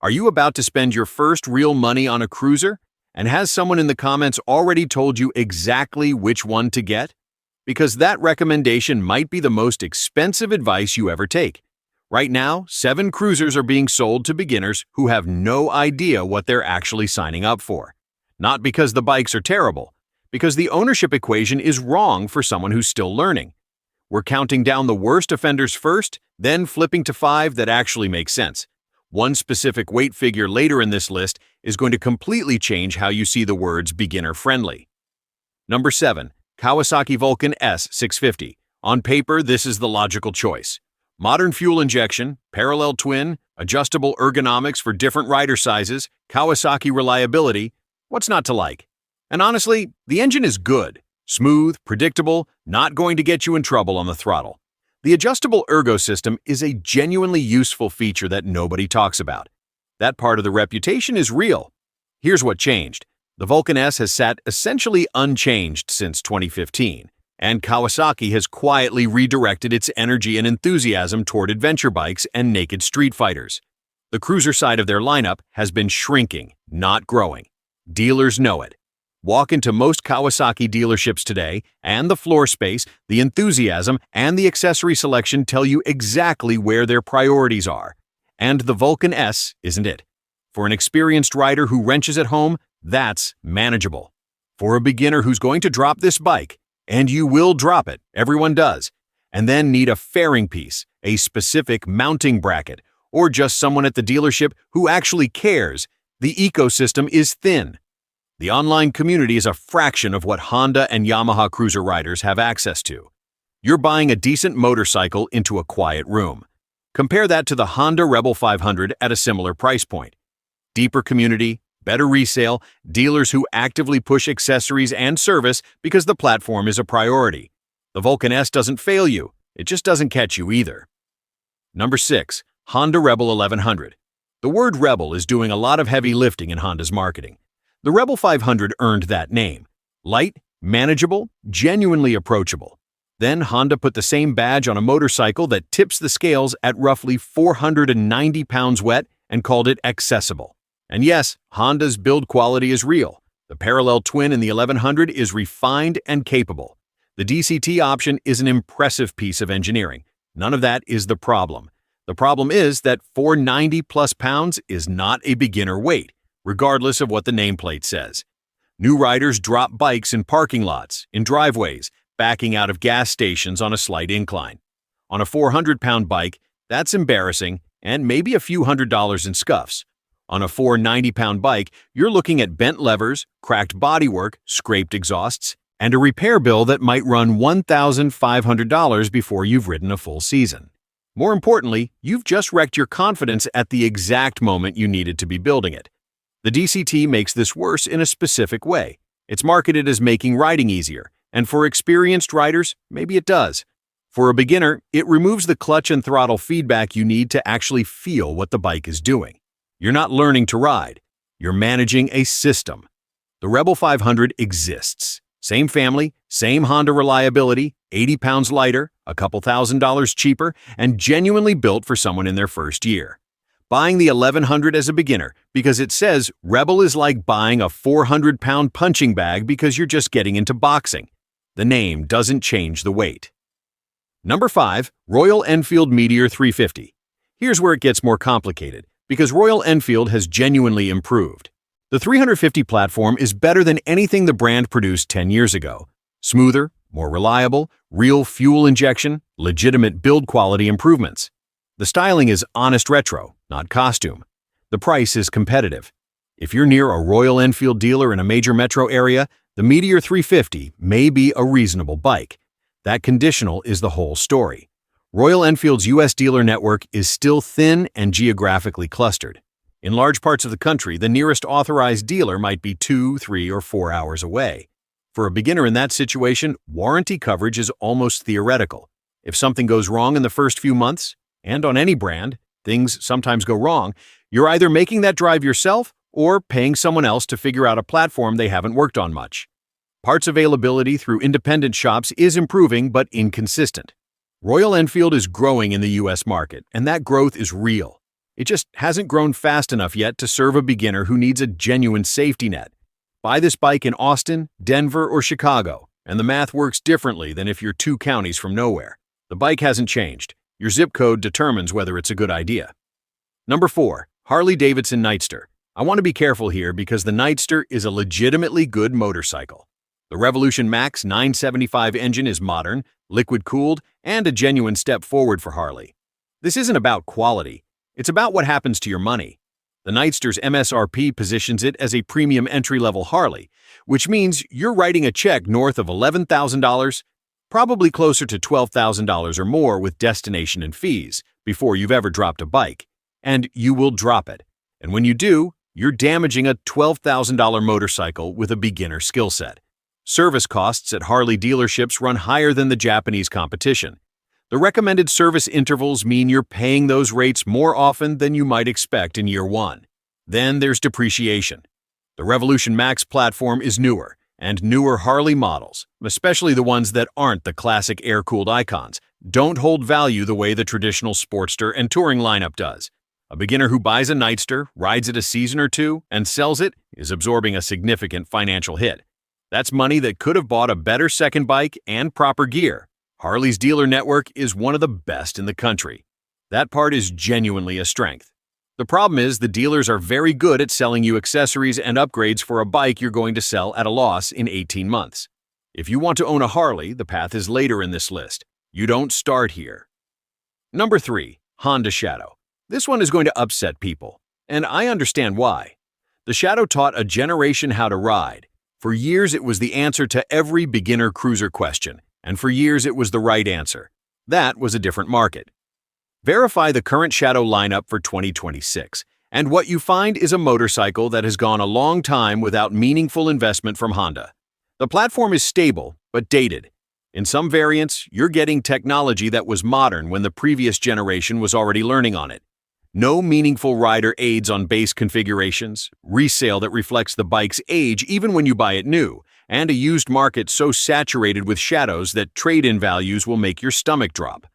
Are you about to spend your first real money on a cruiser? And has someone in the comments already told you exactly which one to get? Because that recommendation might be the most expensive advice you ever take. Right now, 7 cruisers are being sold to beginners who have no idea what they're actually signing up for. Not because the bikes are terrible, because the ownership equation is wrong for someone who's still learning. We're counting down the worst offenders first, then flipping to 5 that actually make sense. One specific weight figure later in this list is going to completely change how you see the words beginner-friendly. Number 7. Kawasaki Vulcan S650. On paper, this is the logical choice. Modern fuel injection, parallel twin, adjustable ergonomics for different rider sizes, Kawasaki reliability. What's not to like? And honestly, the engine is good. Smooth, predictable, not going to get you in trouble on the throttle. The adjustable ergo system is a genuinely useful feature that nobody talks about. That part of the reputation is real. Here's what changed. The Vulcan S has sat essentially unchanged since 2015, and Kawasaki has quietly redirected its energy and enthusiasm toward adventure bikes and naked street fighters. The cruiser side of their lineup has been shrinking, not growing. Dealers know it. Walk into most Kawasaki dealerships today, and the floor space, the enthusiasm, and the accessory selection tell you exactly where their priorities are. And the Vulcan S isn't it. For an experienced rider who wrenches at home, that's manageable. For a beginner who's going to drop this bike, and you will drop it, everyone does, and then need a fairing piece, a specific mounting bracket, or just someone at the dealership who actually cares, the ecosystem is thin. The online community is a fraction of what Honda and Yamaha cruiser riders have access to. You're buying a decent motorcycle into a quiet room. Compare that to the Honda Rebel 500 at a similar price point. Deeper community, better resale, dealers who actively push accessories and service because the platform is a priority. The Vulcan S doesn't fail you, it just doesn't catch you either. Number 6. Honda Rebel 1100. The word Rebel is doing a lot of heavy lifting in Honda's marketing. The Rebel 500 earned that name. Light, manageable, genuinely approachable. Then Honda put the same badge on a motorcycle that tips the scales at roughly 490 pounds wet and called it accessible. And yes, Honda's build quality is real. The parallel twin in the 1100 is refined and capable. The DCT option is an impressive piece of engineering. None of that is the problem. The problem is that 490 plus pounds is not a beginner weight, regardless of what the nameplate says. New riders drop bikes in parking lots, in driveways, backing out of gas stations on a slight incline. On a 400-pound bike, that's embarrassing and maybe a few $100s in scuffs. On a 490-pound bike, you're looking at bent levers, cracked bodywork, scraped exhausts, and a repair bill that might run $1,500 before you've ridden a full season. More importantly, you've just wrecked your confidence at the exact moment you needed to be building it. The DCT makes this worse in a specific way. It's marketed as making riding easier, and for experienced riders, maybe it does. For a beginner, it removes the clutch and throttle feedback you need to actually feel what the bike is doing. You're not learning to ride. You're managing a system. The Rebel 500 exists. Same family, same Honda reliability, 80 pounds lighter, a couple $1,000s cheaper, and genuinely built for someone in their first year. Buying the 1100 as a beginner because it says Rebel is like buying a 400-pound punching bag because you're just getting into boxing. The name doesn't change the weight. Number 5. Royal Enfield Meteor 350. Here's where it gets more complicated, because Royal Enfield has genuinely improved. The 350 platform is better than anything the brand produced 10 years ago. Smoother, more reliable, real fuel injection, legitimate build quality improvements. The styling is honest retro, not costume. The price is competitive. If you're near a Royal Enfield dealer in a major metro area, the Meteor 350 may be a reasonable bike. That conditional is the whole story. Royal Enfield's U.S. dealer network is still thin and geographically clustered. In large parts of the country, the nearest authorized dealer might be 2, 3, or 4 hours away. For a beginner in that situation, warranty coverage is almost theoretical. If something goes wrong in the first few months, and on any brand, things sometimes go wrong, you're either making that drive yourself or paying someone else to figure out a platform they haven't worked on much. Parts availability through independent shops is improving but inconsistent. Royal Enfield is growing in the U.S. market, and that growth is real. It just hasn't grown fast enough yet to serve a beginner who needs a genuine safety net. Buy this bike in Austin, Denver, or Chicago, and the math works differently than if you're 2 counties from nowhere. The bike hasn't changed. Your zip code determines whether it's a good idea. Number 4. Harley-Davidson Nightster. I want to be careful here because the Nightster is a legitimately good motorcycle. The Revolution Max 975 engine is modern, liquid-cooled, and a genuine step forward for Harley. This isn't about quality. It's about what happens to your money. The Nightster's MSRP positions it as a premium entry-level Harley, which means you're writing a check north of $11,000, probably closer to $12,000 or more with destination and fees, before you've ever dropped a bike. And you will drop it. And when you do, you're damaging a $12,000 motorcycle with a beginner skill set. Service costs at Harley dealerships run higher than the Japanese competition. The recommended service intervals mean you're paying those rates more often than you might expect in year 1. Then there's depreciation. The Revolution Max platform is newer, and newer Harley models, especially the ones that aren't the classic air-cooled icons, don't hold value the way the traditional Sportster and Touring lineup does. A beginner who buys a Nightster, rides it a season or two, and sells it is absorbing a significant financial hit. That's money that could have bought a better second bike and proper gear. Harley's dealer network is one of the best in the country. That part is genuinely a strength. The problem is the dealers are very good at selling you accessories and upgrades for a bike you're going to sell at a loss in 18 months. If you want to own a Harley, the path is later in this list. You don't start here. Number 3. Honda Shadow. This one is going to upset people, and I understand why. The Shadow taught a generation how to ride. For years, it was the answer to every beginner cruiser question, and for years, it was the right answer. That was a different market. Verify the current Shadow lineup for 2026, and what you find is a motorcycle that has gone a long time without meaningful investment from Honda. The platform is stable, but dated. In some variants, you're getting technology that was modern when the previous generation was already learning on it. No meaningful rider aids on base configurations, resale that reflects the bike's age even when you buy it new, and a used market so saturated with shadows that trade-in values will make your stomach drop.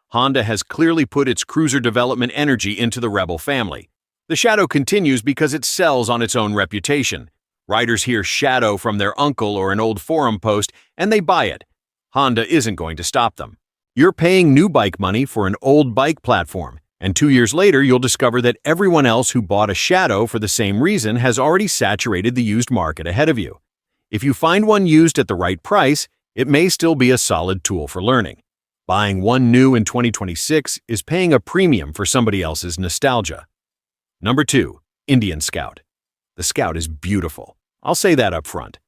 Honda has clearly put its cruiser development energy into the Rebel family. The Shadow continues because it sells on its own reputation. Riders hear Shadow from their uncle or an old forum post, and they buy it. Honda isn't going to stop them. You're paying new bike money for an old bike platform, and 2 years later you'll discover that everyone else who bought a Shadow for the same reason has already saturated the used market ahead of you. If you find one used at the right price, it may still be a solid tool for learning. Buying one new in 2026 is paying a premium for somebody else's nostalgia. Number 2. Indian Scout. The Scout is beautiful. I'll say that up front.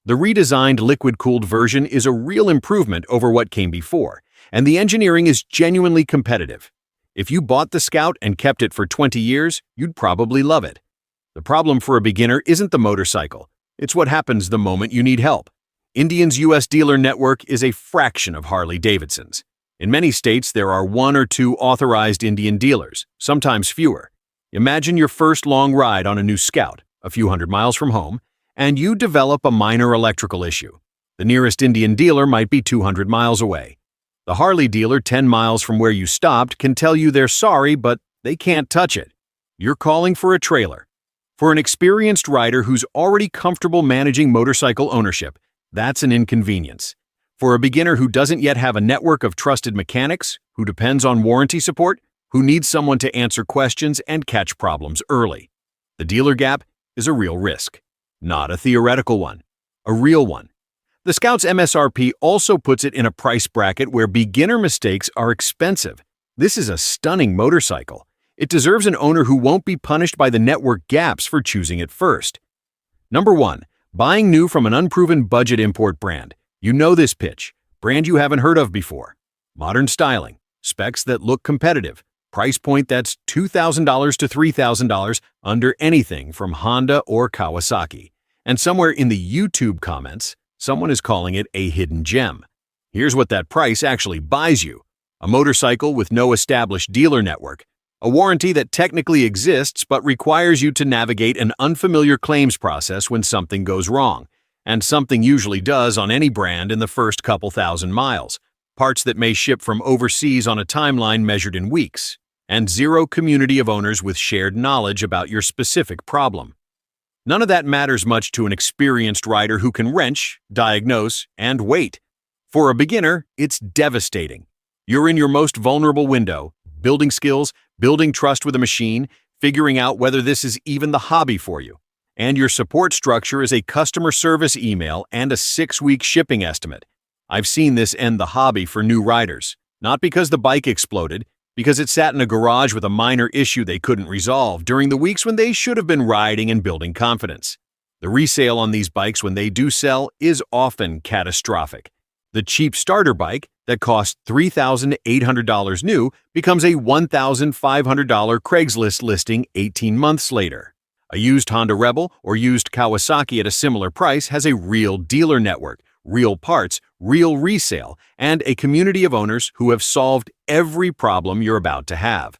The redesigned liquid-cooled version is a real improvement over what came before, and the engineering is genuinely competitive. If you bought the Scout and kept it for 20 years, you'd probably love it. The problem for a beginner isn't the motorcycle. It's what happens the moment you need help. Indian's U.S. dealer network is a fraction of Harley-Davidson's. In many states, there are 1 or 2 authorized Indian dealers, sometimes fewer. Imagine your first long ride on a new Scout, a few hundred miles from home, and you develop a minor electrical issue. The nearest Indian dealer might be 200 miles away. The Harley dealer 10 miles from where you stopped can tell you they're sorry, but they can't touch it. You're calling for a trailer. For an experienced rider who's already comfortable managing motorcycle ownership, that's an inconvenience. For a beginner who doesn't yet have a network of trusted mechanics, who depends on warranty support, who needs someone to answer questions and catch problems early, the dealer gap is a real risk. Not a theoretical one, a real one. The Scout's MSRP also puts it in a price bracket where beginner mistakes are expensive. This is a stunning motorcycle. It deserves an owner who won't be punished by the network gaps for choosing it first. Number 1. Buying new from an unproven budget import brand. You know this pitch. Brand you haven't heard of before. Modern styling. Specs that look competitive. Price point that's $2,000 to $3,000 under anything from Honda or Kawasaki. And somewhere in the YouTube comments, someone is calling it a hidden gem. Here's what that price actually buys you. A motorcycle with no established dealer network. A warranty that technically exists but requires you to navigate an unfamiliar claims process when something goes wrong. And something usually does on any brand in the first couple thousand miles. Parts that may ship from overseas on a timeline measured in weeks. and zero community of owners with shared knowledge about your specific problem. None of that matters much to an experienced rider who can wrench, diagnose, and wait. For a beginner, it's devastating. You're in your most vulnerable window, building skills, building trust with a machine, figuring out whether this is even the hobby for you. And your support structure is a customer service email and a 6-week shipping estimate. I've seen this end the hobby for new riders, not because the bike exploded, because it sat in a garage with a minor issue they couldn't resolve during the weeks when they should have been riding and building confidence. The resale on these bikes when they do sell is often catastrophic. The cheap starter bike that costs $3,800 new becomes a $1,500 Craigslist listing 18 months later. A used Honda Rebel or used Kawasaki at a similar price has a real dealer network, real parts, real resale, and a community of owners who have solved every problem you're about to have.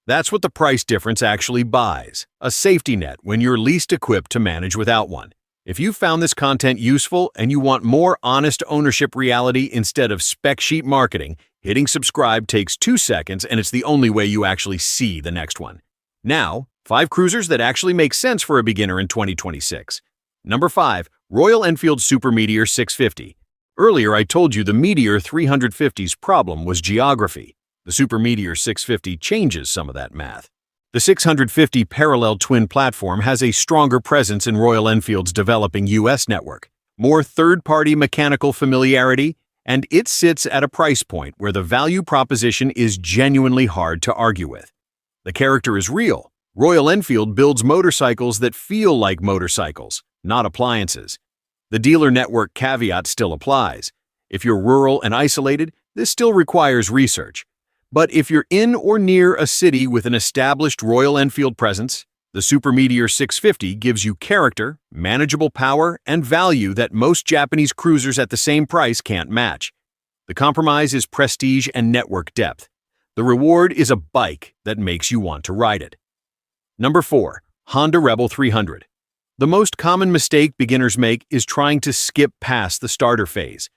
That's what the price difference actually buys, a safety net when you're least equipped to manage without one. If you found this content useful and you want more honest ownership reality instead of spec sheet marketing, hitting subscribe takes 2 seconds and it's the only way you actually see the next one. Now, 5 cruisers that actually make sense for a beginner in 2026. Number 5. Royal Enfield Super Meteor 650. Earlier I told you the Meteor 350's problem was geography. The Super Meteor 650 changes some of that math. The 650 parallel twin platform has a stronger presence in Royal Enfield's developing US network, more third-party mechanical familiarity, and it sits at a price point where the value proposition is genuinely hard to argue with. The character is real. Royal Enfield builds motorcycles that feel like motorcycles, not appliances. The dealer network caveat still applies. If you're rural and isolated, this still requires research. But if you're in or near a city with an established Royal Enfield presence, the Super Meteor 650 gives you character, manageable power, and value that most Japanese cruisers at the same price can't match. The compromise is prestige and network depth. The reward is a bike that makes you want to ride it. Number 4. Honda Rebel 300. The most common mistake beginners make is trying to skip past the starter phase.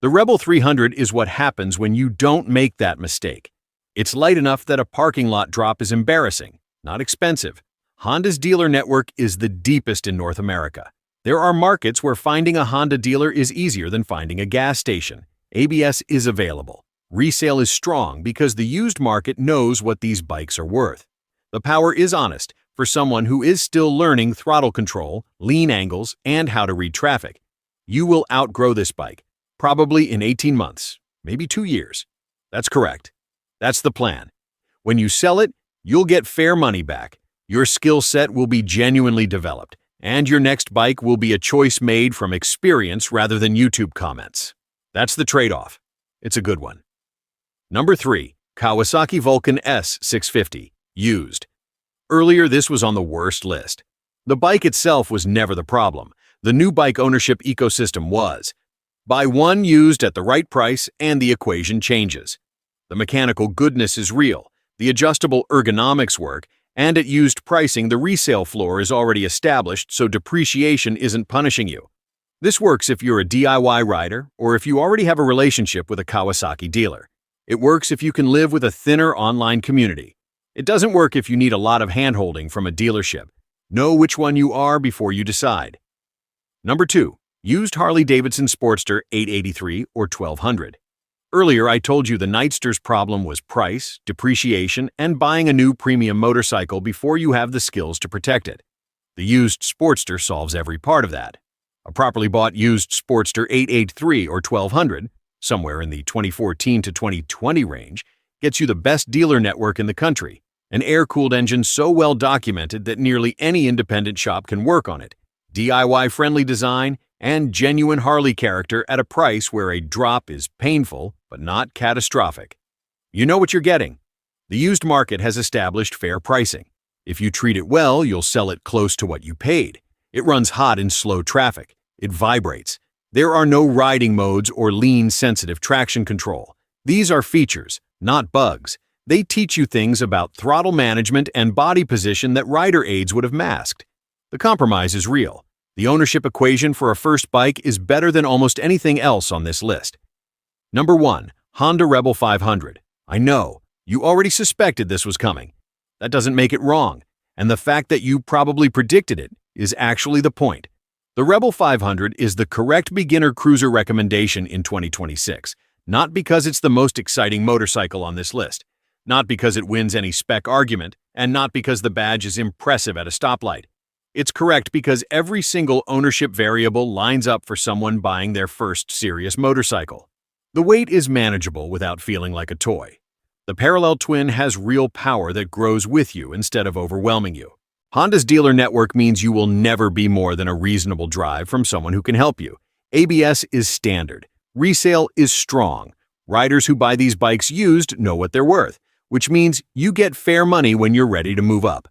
The Rebel 300 is what happens when you don't make that mistake. It's light enough that a parking lot drop is embarrassing, not expensive. Honda's dealer network is the deepest in North America. There are markets where finding a Honda dealer is easier than finding a gas station. ABS is available. Resale is strong because the used market knows what these bikes are worth. The power is honest for someone who is still learning throttle control, lean angles, and how to read traffic. You will outgrow this bike, probably in 18 months, maybe 2 years. That's correct. That's the plan. When you sell it, you'll get fair money back. Your skill set will be genuinely developed, and your next bike will be a choice made from experience rather than YouTube comments. That's the trade-off. It's a good one. Number 3. Kawasaki Vulcan S 650, used. Earlier, this was on the worst list. The bike itself was never the problem. The new bike ownership ecosystem was. Buy one used at the right price and the equation changes. The mechanical goodness is real, the adjustable ergonomics work, and at used pricing the resale floor is already established so depreciation isn't punishing you. This works if you're a DIY rider or if you already have a relationship with a Kawasaki dealer. It works if you can live with a thinner online community. It doesn't work if you need a lot of handholding from a dealership. Know which one you are before you decide. Number 2. Used Harley-Davidson Sportster 883 or 1200. Earlier, I told you the Nightster's problem was price, depreciation, and buying a new premium motorcycle before you have the skills to protect it. The used Sportster solves every part of that. A properly bought used Sportster 883 or 1200, somewhere in the 2014 to 2020 range, gets you the best dealer network in the country, an air-cooled engine so well documented that nearly any independent shop can work on it, DIY-friendly design, and genuine Harley character at a price where a drop is painful but not catastrophic. You know what you're getting. The used market has established fair pricing. If you treat it well, you'll sell it close to what you paid. It runs hot in slow traffic. It vibrates. There are no riding modes or lean-sensitive traction control. These are features, not bugs. They teach you things about throttle management and body position that rider aids would have masked. The compromise is real. The ownership equation for a first bike is better than almost anything else on this list. Number 1. Honda Rebel 500. I know, You already suspected this was coming. That doesn't make it wrong, and the fact that you probably predicted it is actually the point. The Rebel 500 is the correct beginner cruiser recommendation in 2026, not because it's the most exciting motorcycle on this list, not because it wins any spec argument, and not because the badge is impressive at a stoplight. It's correct because every single ownership variable lines up for someone buying their first serious motorcycle. The weight is manageable without feeling like a toy. The parallel twin has real power that grows with you instead of overwhelming you. Honda's dealer network means you will never be more than a reasonable drive from someone who can help you. ABS is standard. Resale is strong. Riders who buy these bikes used know what they're worth, which means you get fair money when you're ready to move up.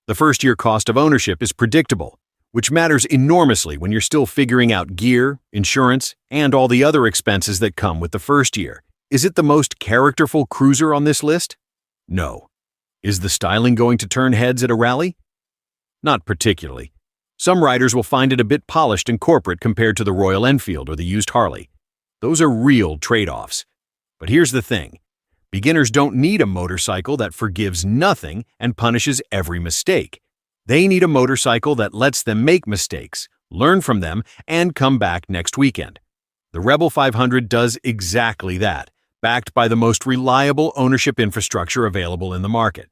The first-year cost of ownership is predictable, which matters enormously when you're still figuring out gear, insurance, and all the other expenses that come with the first year. Is it the most characterful cruiser on this list? No. Is the styling going to turn heads at a rally? Not particularly. Some riders will find it a bit polished and corporate compared to the Royal Enfield or the used Harley. Those are real trade-offs. But here's the thing. Beginners don't need a motorcycle that forgives nothing and punishes every mistake. They need a motorcycle that lets them make mistakes, learn from them, and come back next weekend. The Rebel 500 does exactly that, backed by the most reliable ownership infrastructure available in the market.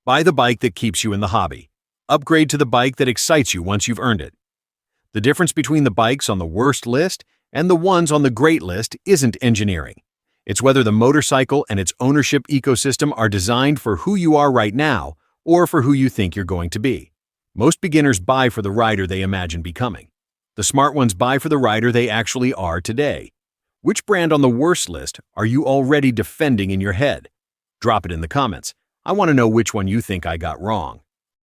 Buy the bike that keeps you in the hobby. Upgrade to the bike that excites you once you've earned it. The difference between the bikes on the worst list and the ones on the great list isn't engineering. It's whether the motorcycle and its ownership ecosystem are designed for who you are right now or for who you think you're going to be. Most beginners buy for the rider they imagine becoming. The smart ones buy for the rider they actually are today. Which brand on the worst list are you already defending in your head? Drop it in the comments. I want to know which one you think I got wrong.